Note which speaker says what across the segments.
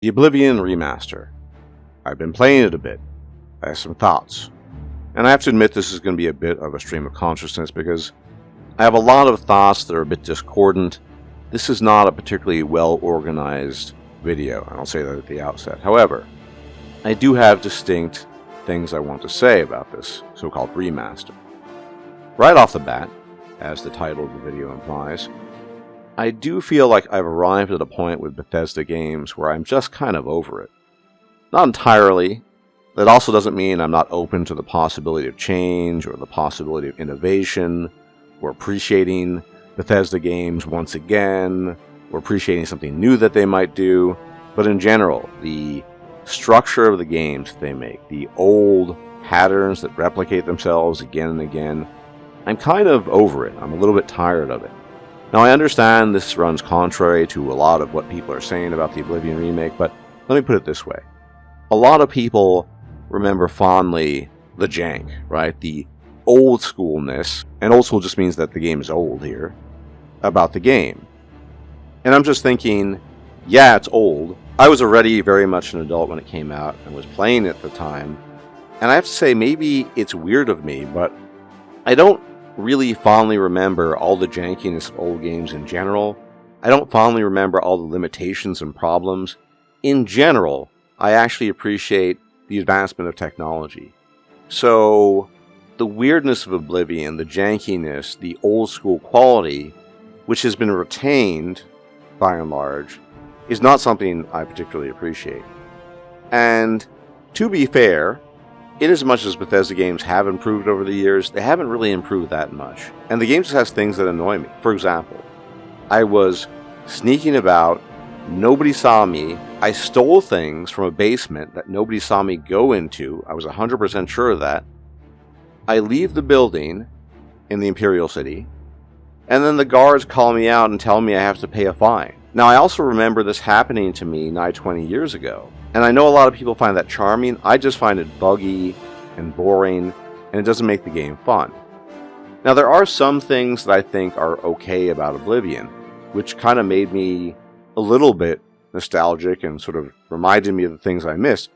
Speaker 1: The Oblivion remaster. I've been playing it a bit. I have some thoughts. And I have to admit this is going to be a bit of a stream of consciousness because I have a lot of thoughts that are a bit discordant. This is not a particularly well-organized video, and I'll say that at the outset. However, I do have distinct things I want to say about this so-called remaster. Right off the bat, as the title of the video implies, I do feel like I've arrived at a point with Bethesda games where I'm just kind of over it. Not entirely. That also doesn't mean I'm not open to the possibility of change or the possibility of innovation or appreciating Bethesda games once again or appreciating something new that they might do. But in general, the structure of the games they make, the old patterns that replicate themselves again and again, I'm kind of over it. I'm a little bit tired of it. Now, I understand this runs contrary to a lot of what people are saying about the Oblivion remake, but let me put it this way. A lot of people remember fondly the jank, right? The old schoolness, and old school just means that the game is old here, about the game. And I'm just thinking, yeah, it's old. I was already very much an adult when it came out and was playing it at the time. And I have to say, maybe it's weird of me, but I don't really fondly remember all the jankiness of old games in general. I don't fondly remember all the limitations and problems. In general, I actually appreciate the advancement of technology. So, the weirdness of Oblivion, the jankiness, the old school quality, which has been retained, by and large, is not something I particularly appreciate. And, to be fair, in as much as Bethesda games have improved over the years, they haven't really improved that much. And the game just has things that annoy me. For example, I was sneaking about, nobody saw me, I stole things from a basement that nobody saw me go into, I was 100% sure of that. I leave the building in the Imperial City, and then the guards call me out and tell me I have to pay a fine. Now, I also remember this happening to me nigh 20 years ago. And I know a lot of people find that charming. I just find it buggy and boring, and it doesn't make the game fun. Now, there are some things that I think are okay about Oblivion, which kind of made me a little bit nostalgic and sort of reminded me of the things I missed.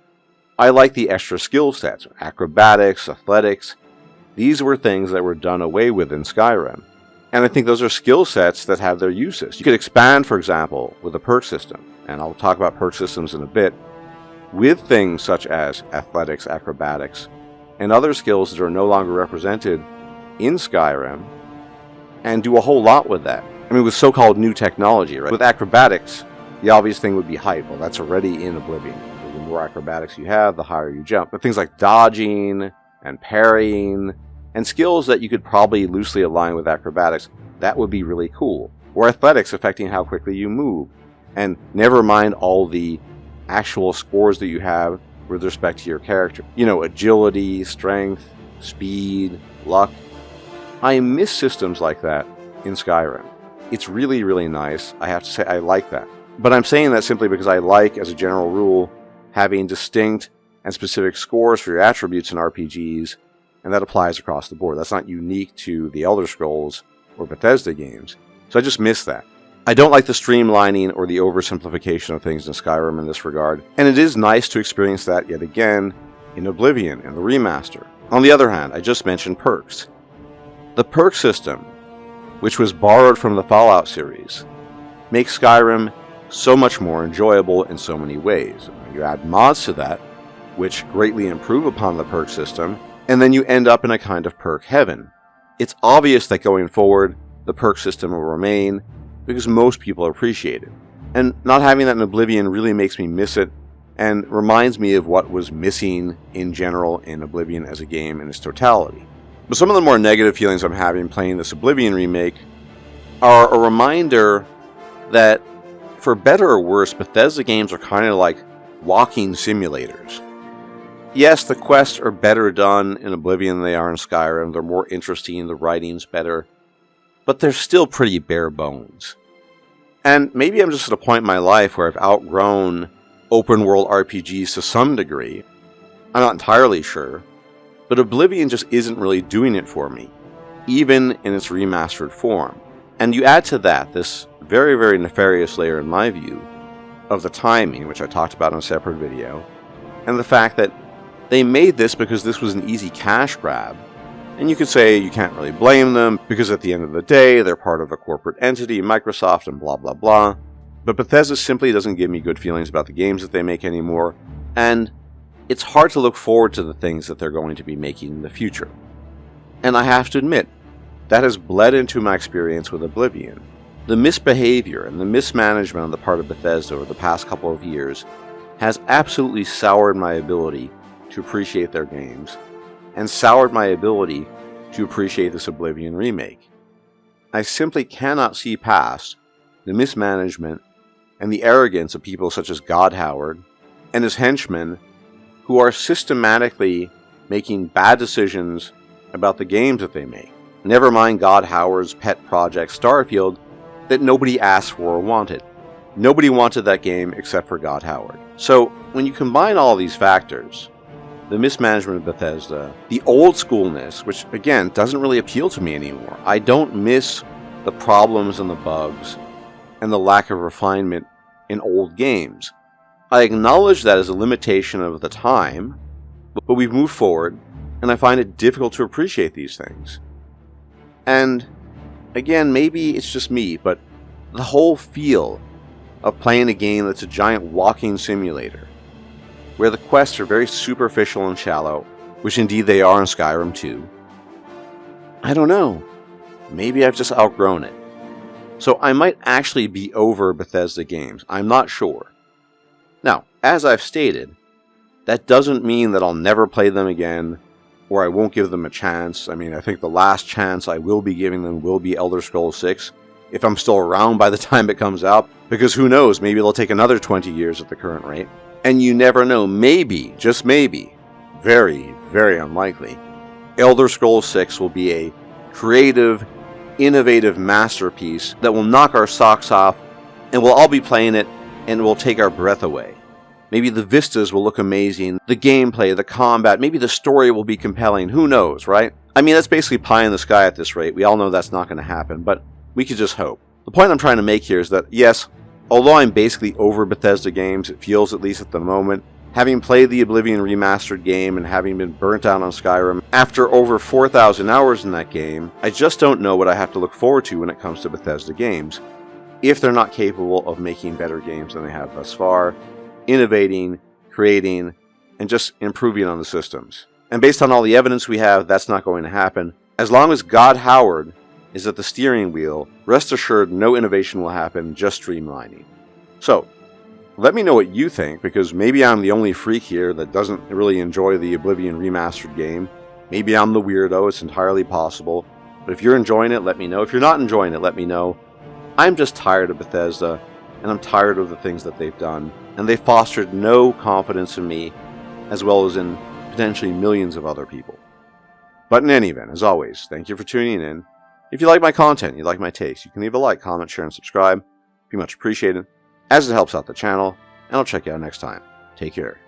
Speaker 1: I like the extra skill sets, acrobatics, athletics. These were things that were done away with in Skyrim. And I think those are skill sets that have their uses. You could expand, for example, with a perk system, and I'll talk about perk systems in a bit, with things such as athletics, acrobatics, and other skills that are no longer represented in Skyrim, and do a whole lot with that. I mean, with so-called new technology, right? With acrobatics, the obvious thing would be height. Well, that's already in Oblivion. The more acrobatics you have, the higher you jump. But things like dodging and parrying, and skills that you could probably loosely align with acrobatics, that would be really cool. Or athletics affecting how quickly you move. And never mind all the actual scores that you have with respect to your character. You know, agility, strength, speed, luck. I miss systems like that in Skyrim. It's really, really nice. I have to say I like that. But I'm saying that simply because I like, as a general rule, having distinct and specific scores for your attributes in RPGs, and that applies across the board. That's not unique to the Elder Scrolls or Bethesda games. So I just miss that. I don't like the streamlining or the oversimplification of things in Skyrim in this regard, and it is nice to experience that yet again in Oblivion and the remaster. On the other hand, I just mentioned perks. The perk system, which was borrowed from the Fallout series, makes Skyrim so much more enjoyable in so many ways. You add mods to that, which greatly improve upon the perk system, and then you end up in a kind of perk heaven. It's obvious that going forward, the perk system will remain, because most people appreciate it. And not having that in Oblivion really makes me miss it, and reminds me of what was missing in general in Oblivion as a game in its totality. But some of the more negative feelings I'm having playing this Oblivion remake are a reminder that, for better or worse, Bethesda games are kind of like walking simulators. Yes, the quests are better done in Oblivion than they are in Skyrim. They're more interesting, the writing's better, but they're still pretty bare bones. And maybe I'm just at a point in my life where I've outgrown open world RPGs to some degree. I'm not entirely sure, but Oblivion just isn't really doing it for me, even in its remastered form. And you add to that this very, very nefarious layer, in my view, of the timing, which I talked about in a separate video, and the fact that they made this because this was an easy cash grab. And you could say you can't really blame them, because at the end of the day, they're part of a corporate entity, Microsoft, and blah blah blah. But Bethesda simply doesn't give me good feelings about the games that they make anymore, and it's hard to look forward to the things that they're going to be making in the future. And I have to admit, that has bled into my experience with Oblivion. The misbehavior and the mismanagement on the part of Bethesda over the past couple of years has absolutely soured my ability to appreciate their games, and soured my ability to appreciate this Oblivion remake. I simply cannot see past the mismanagement and the arrogance of people such as God Howard and his henchmen, who are systematically making bad decisions about the games that they make. Never mind God Howard's pet project Starfield that nobody asked for or wanted. Nobody wanted that game except for God Howard. So when you combine all these factors, the mismanagement of Bethesda, the old schoolness, which again doesn't really appeal to me anymore. I don't miss the problems and the bugs and the lack of refinement in old games. I acknowledge that as a limitation of the time, but we've moved forward, and I find it difficult to appreciate these things. And again, maybe it's just me, but the whole feel of playing a game that's a giant walking simulator, where the quests are very superficial and shallow, which indeed they are in Skyrim too. I don't know. Maybe I've just outgrown it. So I might actually be over Bethesda games. I'm not sure. Now, as I've stated, that doesn't mean that I'll never play them again, or I won't give them a chance. I mean, I think the last chance I will be giving them will be Elder Scrolls 6, if I'm still around by the time it comes out, because who knows, maybe it'll take another 20 years at the current rate. And you never know, maybe, just maybe, very, very unlikely, Elder Scrolls 6 will be a creative, innovative masterpiece that will knock our socks off, and we'll all be playing it, and it will take our breath away. Maybe the vistas will look amazing, the gameplay, the combat, maybe the story will be compelling, who knows, right? I mean, that's basically pie in the sky at this rate. We all know that's not going to happen, but we could just hope. The point I'm trying to make here is that, yes, although I'm basically over Bethesda games, it feels, at least at the moment, having played the Oblivion remastered game and having been burnt out on Skyrim, after over 4,000 hours in that game, I just don't know what I have to look forward to when it comes to Bethesda games, if they're not capable of making better games than they have thus far, innovating, creating, and just improving on the systems. And based on all the evidence we have, that's not going to happen. As long as God Howard is at the steering wheel, rest assured no innovation will happen, just streamlining. So, let me know what you think, because maybe I'm the only freak here that doesn't really enjoy the Oblivion remastered game. Maybe I'm the weirdo, it's entirely possible. But if you're enjoying it, let me know. If you're not enjoying it, let me know. I'm just tired of Bethesda, and I'm tired of the things that they've done, and they fostered no confidence in me, as well as in potentially millions of other people. But in any event, as always, thank you for tuning in. If you like my content, you like my takes, you can leave a like, comment, share, and subscribe. It'd be much appreciated, as it helps out the channel, and I'll check you out next time. Take care.